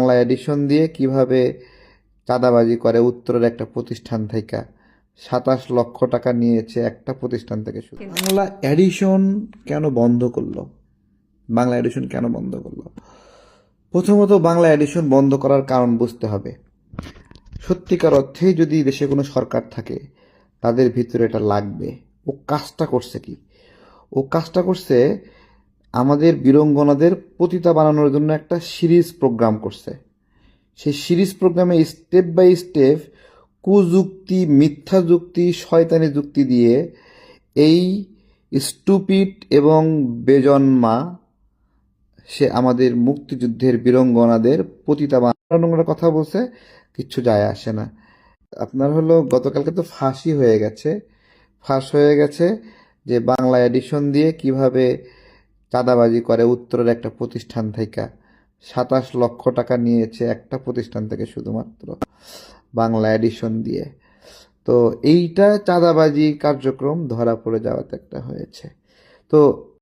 Bangla addition দিয়ে কিভাবে চাঁদাবাজি করে উত্তরের একটা প্রতিষ্ঠান থেকে 27 লক্ষ টাকা নিয়েছে একটা প্রতিষ্ঠান থেকে। শুধু বাংলা এডিশন কেন বন্ধ করলো? বাংলা এডিশন কেন বন্ধ করলো? প্রথমত বাংলা এডিশন বন্ধ করার কারণ বুঝতে হবে। সত্যিকার অর্থেই যদি দেশে কোনো সরকার থাকে তাদের ভিতরে এটা লাগবে। ও কাজটা করছে কি? ও কাজটা করছে আমাদের বীরঙ্গনাদের পতিতা বানানোর জন্য একটা সিরিজ প্রোগ্রাম করছে। সেই সিরিজ প্রোগ্রামে স্টেপ বাই স্টেপ কুযুক্তি, মিথ্যা যুক্তি, শয়তানি যুক্তি দিয়ে এই স্টুপিড এবং বেজন্মা সে আমাদের মুক্তিযুদ্ধের বীরঙ্গনাদের পতিতা বানানোর কথা বলছে। কিচ্ছু যায় আসে না। আপনার হলো গতকালকে তো ফাঁসই হয়ে গেছে, ফাঁস হয়ে গেছে যে বাংলা এডিশন দিয়ে কিভাবে চাঁদাবাজি করে উত্তরের একটা প্রতিষ্ঠান থেকে 27 লক্ষ টাকা নিয়েছে একটা প্রতিষ্ঠান থেকে শুধুমাত্র বাংলা এডিশন দিয়ে। তো এইটা চাঁদাবাজি কার্যক্রম ধরা পড়ে যাওয়াতে একটা হয়েছে। তো